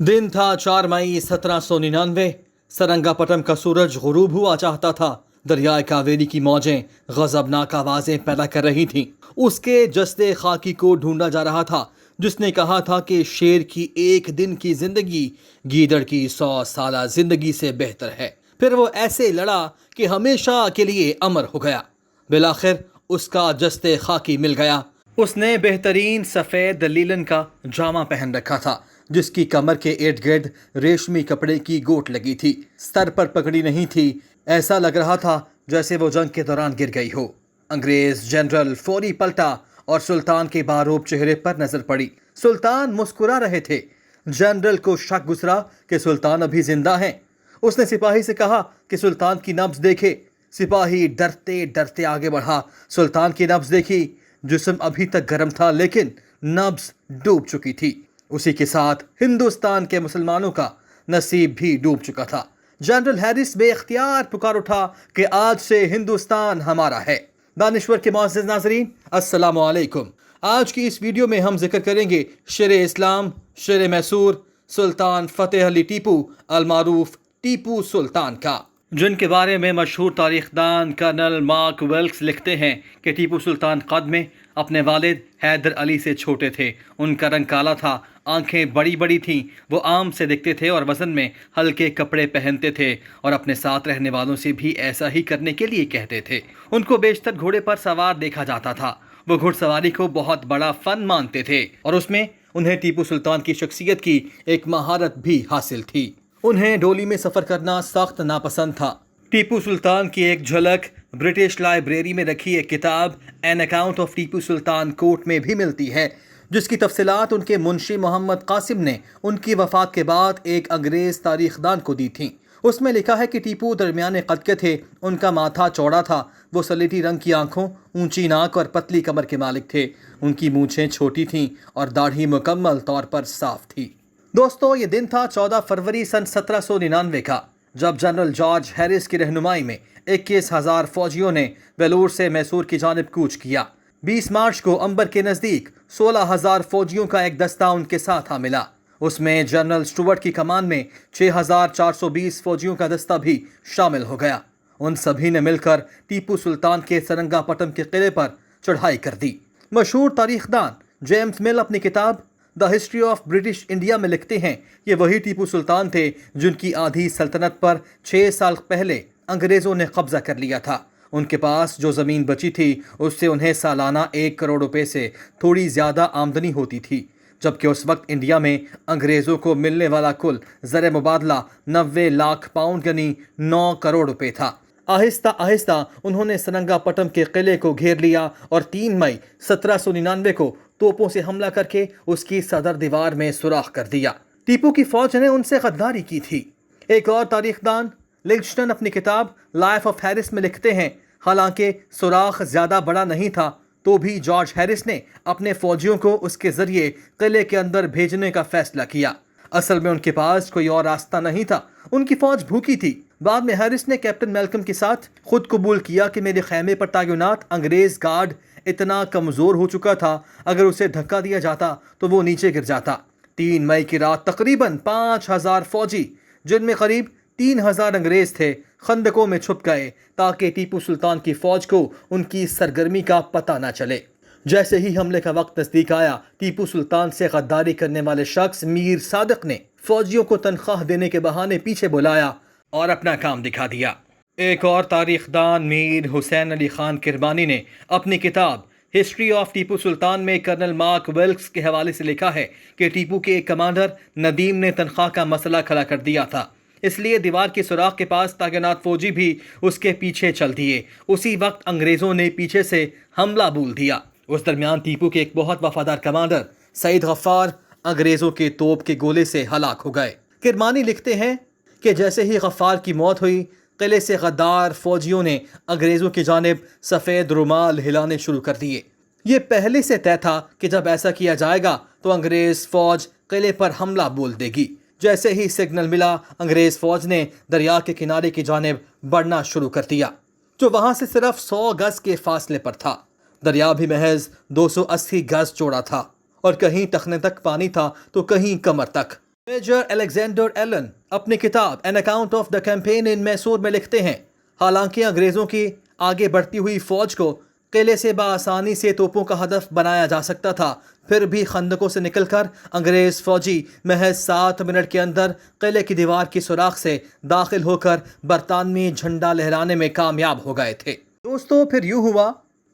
दिन था 4 मई 1799। सरंगापटम का सूरज गुरूब हुआ चाहता था। दरियाए कावेरी की मौजें गजबनाक आवाजें पैदा कर रही थीं। उसके जस्ते खाकी को ढूंढा जा रहा था जिसने कहा था कि शेर की एक दिन की जिंदगी गीदड़ की 100 साला जिंदगी से बेहतर है। फिर वो ऐसे लड़ा कि हमेशा के लिए अमर हो गया। बिलाखिर उसका जस्ते खाकी मिल गया। उसने बेहतरीन सफ़ेद लीलन का जामा पहन रखा था जिसकी कमर के इर्द गिर्द रेशमी कपड़े की गोट लगी थी। सर पर पगड़ी नहीं थी। ऐसा लग रहा था जैसे वो जंग के दौरान गिर गई हो। अंग्रेज जनरल फौरी पलटा और सुल्तान के बारूब चेहरे पर नजर पड़ी। सुल्तान मुस्कुरा रहे थे। जनरल को शक गुजरा कि सुल्तान अभी जिंदा हैं। उसने सिपाही से कहा कि सुल्तान की नब्ज देखे। सिपाही डरते डरते आगे बढ़ा। सुल्तान की नब्ज देखी। जिस्म अभी तक गर्म था लेकिन नब्ज डूब चुकी थी। उसी के साथ हिंदुस्तान के मुसलमानों का नसीब भी डूब चुका था। जनरल हैरिस बेख्तियार पुकार उठा कि आज से हिंदुस्तान हमारा है। दानिश्वर के मुअज़्ज़िज़ नाज़रीन, अस्सलामु अलैकुम। आज की इस वीडियो में हम जिक्र करेंगे शेर इस्लाम, शेर मैसूर, सुल्तान फतेह अली टीपू अलमारूफ टीपू सुल्तान का, जिनके बारे में मशहूर तारीखदान कर्नल मार्क वेल्क्स लिखते हैं कि टीपू सुल्तान कद में अपने वालिद हैदर अली से छोटे थे। उनका रंग काला था, आंखें बड़ी बड़ी थीं, वो आम से दिखते थे और वज़न में हल्के कपड़े पहनते थे और अपने साथ रहने वालों से भी ऐसा ही करने के लिए कहते थे। उनको बेशतर घोड़े पर सवार देखा जाता था। वो घुड़सवारी को बहुत बड़ा फ़न मानते थे और उसमें उन्हें टीपू सुल्तान की शख्सियत की एक महारत भी हासिल थी। उन्हें डोली में सफ़र करना सख्त नापसंद था। टीपू सुल्तान की एक झलक ब्रिटिश लाइब्रेरी में रखी एक किताब an account of Tipu Sultan court में भी मिलती है, जिसकी तफसीलात उनके मुंशी मोहम्मद कासिम ने उनकी वफ़ात के बाद एक अंग्रेज़ तारीखदान को दी थीं। उसमें लिखा है कि टीपू दरमियाने कद के थे। उनका माथा चौड़ा था। वो सलेटी रंग की आंखों, ऊंची नाक और पतली कमर के मालिक थे। उनकी मूंछें छोटी थीं और दाढ़ी मुकम्मल तौर पर साफ थी। दोस्तों, ये दिन था 14 फरवरी सन 1799 का, जब जनरल जॉर्ज हैरिस की रहनुमाई में 21,000 फौजियों ने वेलूर से मैसूर की जानिब कूच किया। 20 मार्च को अंबर के नज़दीक 16,000 फौजियों का एक दस्ता उनके साथ आ मिला। उसमें जनरल स्टुअर्ट की कमान में 6,420 फौजियों का दस्ता भी शामिल हो गया। उन सभी ने मिलकर टीपू सुल्तान के सरंगापटम के किले पर चढ़ाई कर दी। मशहूर तारीखदान जेम्स मिल अपनी किताब the history of British India में लिखते हैं, ये वही टीपू सुल्तान थे जिनकी आधी सल्तनत पर 6 साल पहले अंग्रेज़ों ने कब्जा कर लिया था। उनके पास जो ज़मीन बची थी उससे उन्हें सालाना 1 करोड़ रुपए से थोड़ी ज़्यादा आमदनी होती थी, जबकि उस वक्त इंडिया में अंग्रेज़ों को मिलने वाला कुल ज़र मुबादला 90 लाख पाउंड यानी 9 करोड़ रुपए था। आहिस्ता आहिस्ता उन्होंने सरंगापटम के किले को घेर लिया और 3 मई 1799 को तोपों से हमला करके उसकी सदर दीवार में सुराख कर दिया। टीपू की फौज ने उनसे गद्दारी की थी। एक और तारीखदान लिंगस्टन अपनी किताब लाइफ ऑफ हैरिस में लिखते हैं, हालांकि सुराख ज़्यादा बड़ा नहीं था तो भी जॉर्ज हैरिस ने अपने फौजियों को उसके ज़रिए किले के अंदर भेजने का फैसला किया। असल में उनके पास कोई और रास्ता नहीं था। उनकी फौज भूखी थी। बाद में हैरिस ने कैप्टन मैल्कम के साथ खुद कबूल किया कि मेरे खैमे पर तैनात अंग्रेज़ गार्ड इतना कमज़ोर हो चुका था, अगर उसे धक्का दिया जाता तो वो नीचे गिर जाता। 3 मई की रात तकरीबन 5,000 फौजी, जिनमें करीब 3,000 अंग्रेज़ थे, खंदकों में छुप गए ताकि टीपू सुल्तान की फ़ौज को उनकी सरगर्मी का पता न चले। जैसे ही हमले का वक्त नज़दीक आया, टीपू सुल्तान से गद्दारी करने वाले शख्स मीर सादिक ने फ़ौजियों को तनख्वाह देने के बहाने पीछे बुलाया और अपना काम दिखा दिया। एक और तारीखदान मीर हुसैन अली खान किरमानी ने अपनी किताब हिस्ट्री ऑफ टीपू सुल्तान में कर्नल मार्क वेल्क्स के हवाले से लिखा है कि टीपू के एक कमांडर नदीम ने तनख्वाह का मसला खड़ा कर दिया था, इसलिए दीवार के सुराख के पास तैनात फौजी भी उसके पीछे चल दिए। उसी वक्त अंग्रेज़ों ने पीछे से हमला बोल दिया। उस दरमियान टीपू के एक बहुत वफादार कमांडर सईद गफ्फार अंग्रेज़ों के तोप के गोले से हलाक हो गए। किरमानी लिखते हैं कि जैसे ही गफ्फार की मौत हुई, किले से गद्दार फौजियों ने अंग्रेज़ों की जानिब सफ़ेद रुमाल हिलाने शुरू कर दिए। ये पहले से तय था कि जब ऐसा किया जाएगा तो अंग्रेज़ फ़ौज किले पर हमला बोल देगी। जैसे ही सिग्नल मिला, अंग्रेज़ फ़ौज ने दरिया के किनारे की जानिब बढ़ना शुरू कर दिया, जो वहाँ से सिर्फ 100 गज़ के फासले पर था। दरिया भी महज 280 गज़ चौड़ा था और कहीं टखने तक पानी था तो कहीं कमर तक। मेजर अलेक्जेंडर एलन अपनी किताब an account of the campaign in Mysore में लिखते हैं, हालांकि अंग्रेज़ों की आगे बढ़ती हुई फौज को किले से बआसानी से तोपों का हदफ बनाया जा सकता था, फिर भी खंदकों से निकलकर अंग्रेज़ फौजी महज 7 मिनट के अंदर किले की दीवार की सुराख से दाखिल होकर बरतानवी झंडा लहराने में कामयाब हो गए थे। दोस्तों, फिर यूँ हुआ,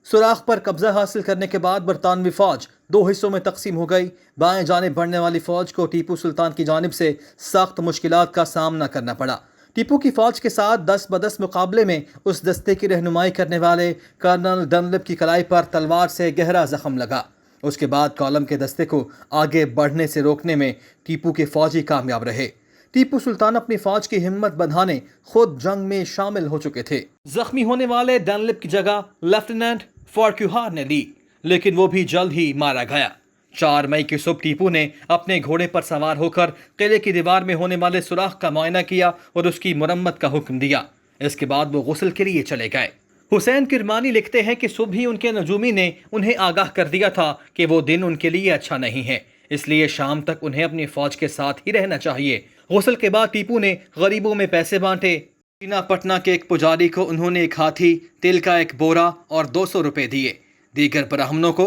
सुराख पर कब्जा हासिल करने के बाद बरतानवी फ़ौज 2 हिस्सों में तकसीम हो गई। बाएं जानिब बढ़ने वाली फ़ौज को टीपू सुल्तान की जानिब से सख्त मुश्किलात का सामना करना पड़ा। टीपू की फ़ौज के साथ 10-10 मुकाबले में उस दस्ते की रहनुमाई करने वाले कर्नल डनलप की कलाई पर तलवार से गहरा ज़ख्म लगा। उसके बाद कॉलम के दस्ते को आगे बढ़ने से रोकने में टीपू के फ़ौजी कामयाब रहे। टीपू सुल्तान अपनी फ़ौज की हिम्मत बढ़ाने खुद जंग में शामिल हो चुके थे। जख्मी होने वाले डनलप की जगह लेफ्टिनेंट फार्क्यूहार ने ली, लेकिन वो भी जल्द ही मारा गया। 4 मई की सुबह टीपू ने अपने घोड़े पर सवार होकर किले की दीवार में होने वाले सुराख का मुआयना किया और उसकी मुरम्मत का हुक्म दिया। इसके बाद वो गुस्ल के लिए चले गए। हुसैन किरमानी लिखते हैं कि सुबह ही उनके नजूमी ने उन्हें आगाह कर दिया था कि वो दिन उनके लिए अच्छा नहीं है, इसलिए शाम तक उन्हें अपनी फौज के साथ ही रहना चाहिए। गुस्ल के बाद टीपू ने गरीबों में पैसे बांटे। पटना के एक पुजारी को उन्होंने एक हाथी, तिल का एक बोरा और 200 रुपए दिए। दीगर ब्राह्मणों को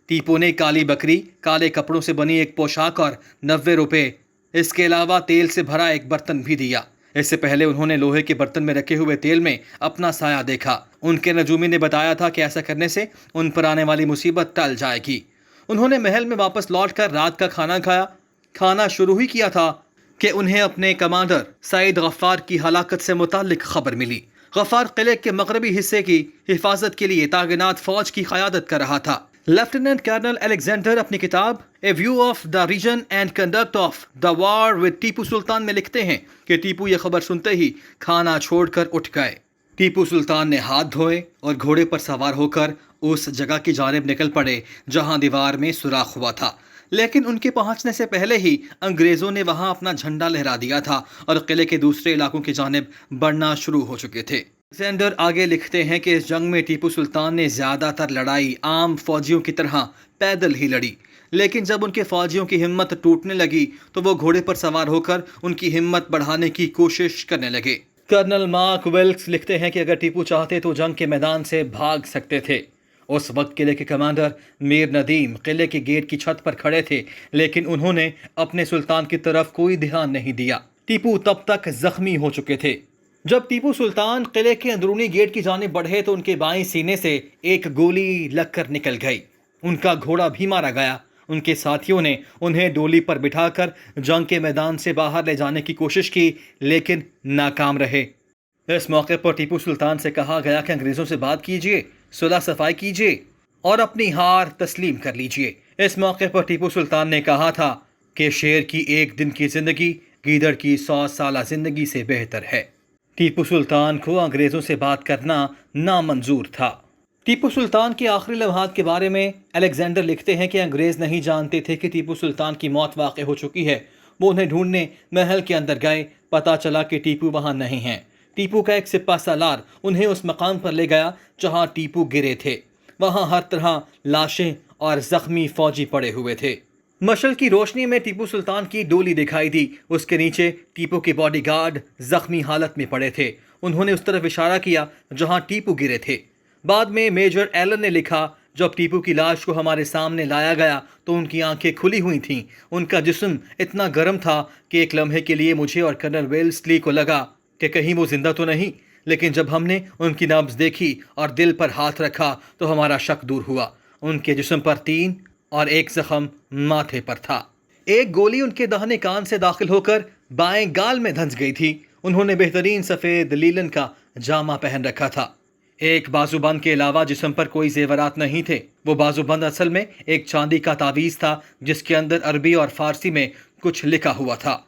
टीपू ने काली बकरी, काले कपड़ों से बनी एक पोशाक और 90 रुपए, इसके अलावा तेल से भरा एक बर्तन भी दिया। इससे पहले उन्होंने लोहे के बर्तन में रखे हुए तेल में अपना साया देखा। उनके नजूमी ने बताया था कि ऐसा करने से उन पर आने वाली मुसीबत टल जाएगी। उन्होंने महल में वापस लौटकर रात का खाना खाया। खाना शुरू ही किया था कि उन्हें अपने कमांडर सईद गफ्फार की हलाकत से मुताल्लिक खबर मिली। गफ्फार किले के मगरबी हिस्से की हिफाजत के लिए तागनात फौज की क़यादत कर रहा था। लेफ्टिनेंट कर्नल अलेक्जेंडर अपनी किताब a view of the region and conduct of the war with Tipu Sultan में लिखते हैं कि टीपू यह खबर सुनते ही खाना छोड़कर उठ गए। टीपू सुल्तान ने हाथ धोए और घोड़े पर सवार होकर उस जगह की जानिब निकल पड़े जहां दीवार में सुराख हुआ था, लेकिन उनके पहुंचने से पहले ही अंग्रेज़ों ने वहां अपना झंडा लहरा दिया था और किले के दूसरे इलाकों की जानिब बढ़ना शुरू हो चुके थे। अलेक्जेंडर आगे लिखते हैं कि इस जंग में टीपू सुल्तान ने ज़्यादातर लड़ाई आम फौजियों की तरह पैदल ही लड़ी, लेकिन जब उनके फौजियों की हिम्मत टूटने लगी तो वो घोड़े पर सवार होकर उनकी हिम्मत बढ़ाने की कोशिश करने लगे। कर्नल मार्क वेल्क्स लिखते हैं कि अगर टीपू चाहते तो जंग के मैदान से भाग सकते थे। उस वक्त किले के कमांडर मीर नदीम किले के गेट की छत पर खड़े थे, लेकिन उन्होंने अपने सुल्तान की तरफ कोई ध्यान नहीं दिया। टीपू तब तक जख्मी हो चुके थे। जब टीपू सुल्तान किले के अंदरूनी गेट की जानिब बढ़े तो उनके बाएं सीने से एक गोली लगकर निकल गई। उनका घोड़ा भी मारा गया। उनके साथियों ने उन्हें डोली पर बिठाकर जंग के मैदान से बाहर ले जाने की कोशिश की, लेकिन नाकाम रहे। इस मौके पर टीपू सुल्तान से कहा गया कि अंग्रेज़ों से बात कीजिए, सुलह सफाई कीजिए और अपनी हार तस्लीम कर लीजिए। इस मौके पर टीपू सुल्तान ने कहा था कि शेर की एक दिन की ज़िंदगी गीदड़ की 100 साला ज़िंदगी से बेहतर है। टीपू सुल्तान को अंग्रेज़ों से बात करना नामंजूर था। टीपू सुल्तान के आखिरी लम्हात के बारे में अलेक्जेंडर लिखते हैं कि अंग्रेज़ नहीं जानते थे कि टीपू सुल्तान की मौत वाक़ई हो चुकी है। वो उन्हें ढूंढने महल के अंदर गए। पता चला कि टीपू वहाँ नहीं है। टीपू का एक सिपा सालार उन्हें उस मकाम पर ले गया जहाँ टीपू गिरे थे। वहाँ हर तरह लाशें और ज़ख्मी फ़ौजी पड़े हुए थे। मशल की रोशनी में टीपू सुल्तान की डोली दिखाई दी। उसके नीचे टीपू के बॉडीगार्ड जख्मी हालत में पड़े थे। उन्होंने उस तरफ इशारा किया जहां टीपू गिरे थे। बाद में मेजर एलन ने लिखा, जब टीपू की लाश को हमारे सामने लाया गया तो उनकी आंखें खुली हुई थीं। उनका जिस्म इतना गर्म था कि एक लम्हे के लिए मुझे और कर्नल वेल्सली को लगा कि कहीं वो जिंदा तो नहीं, लेकिन जब हमने उनकी नब्ज़ देखी और दिल पर हाथ रखा तो हमारा शक दूर हुआ। उनके जिस्म पर 3 और एक जख्म माथे पर था। एक गोली उनके दाहिने कान से दाखिल होकर बाएं गाल में धंस गई थी। उन्होंने बेहतरीन सफ़ेद लीलन का जामा पहन रखा था। एक बाजूबंद के अलावा जिस्म पर कोई जेवरात नहीं थे। वो बाजूबंद असल में एक चांदी का तावीज़ था जिसके अंदर अरबी और फारसी में कुछ लिखा हुआ था।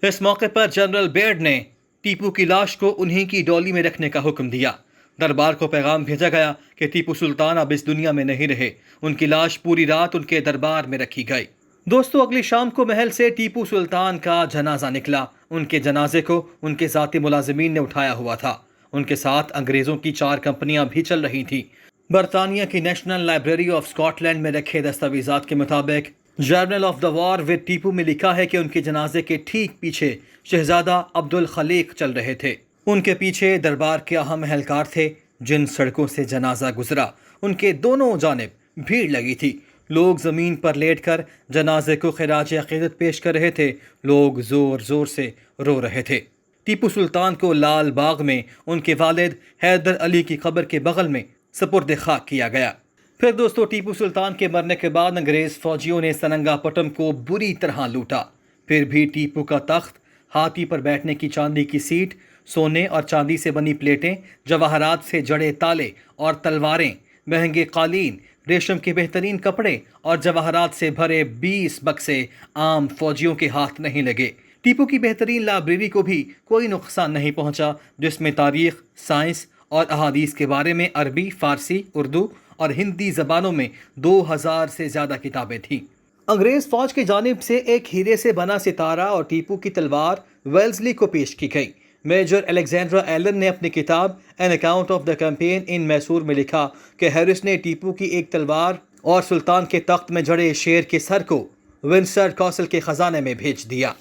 इस मौके पर जनरल बेयर्ड ने टीपू की लाश को उन्हीं की डोली में रखने का हुक्म दिया। दरबार को पैगाम भेजा गया कि टीपू सुल्तान अब इस दुनिया में नहीं रहे। उनकी लाश पूरी रात उनके दरबार में रखी गई। दोस्तों, अगली शाम को महल से टीपू सुल्तान का जनाजा निकला। उनके जनाजे को उनके ज़ाती मुलाजिमीन ने उठाया हुआ था। उनके साथ अंग्रेज़ों की 4 कंपनियां भी चल रही थीं। बरतानिया की नेशनल लाइब्रेरी ऑफ स्कॉटलैंड में रखे दस्तावेज़ात के मुताबिक journal of the war with Tipu में लिखा है कि उनके जनाजे के ठीक पीछे शहजादा अब्दुल खलीक चल रहे थे। उनके पीछे दरबार के अहम एहलकार थे। जिन सड़कों से जनाजा गुजरा उनके दोनों जानिब भीड़ लगी थी। लोग ज़मीन पर लेटकर जनाजे को खिराज अक़ीदत पेश कर रहे थे। लोग ज़ोर ज़ोर से रो रहे थे। टीपू सुल्तान को लाल बाग में उनके वालिद हैदर अली की कब्र के बगल में सपुर्द खाक किया गया। फिर दोस्तों, टीपू सुल्तान के मरने के बाद अंग्रेज़ फ़ौजियों ने सरंगापटम को बुरी तरह लूटा। फिर भी टीपू का तख्त, हाथी पर बैठने की चांदी की सीट, सोने और चांदी से बनी प्लेटें, जवाहरात से जड़े ताले और तलवारें, महंगे कालीन, रेशम के बेहतरीन कपड़े और जवाहरात से भरे 20 बक्से आम फौजियों के हाथ नहीं लगे। टीपू की बेहतरीन लाइब्रेरी को भी कोई नुकसान नहीं पहुंचा, जिसमें तारीख़, साइंस और अहादीस के बारे में अरबी, फ़ारसी, उर्दू और हिंदी ज़बानों में 2000 से ज़्यादा किताबें थीं। अंग्रेज़ फ़ौज की जानिब से एक हीरे से बना सितारा और टीपू की तलवार वेल्सली को पेश की गई। मेजर अलेक्जेंड्रा एलन ने अपनी किताब an account of the campaign in Mysore में लिखा कि हैरिस ने टीपू की एक तलवार और सुल्तान के तख्त में जड़े शेर के सर को विंडसर कासल के ख़जाने में भेज दिया।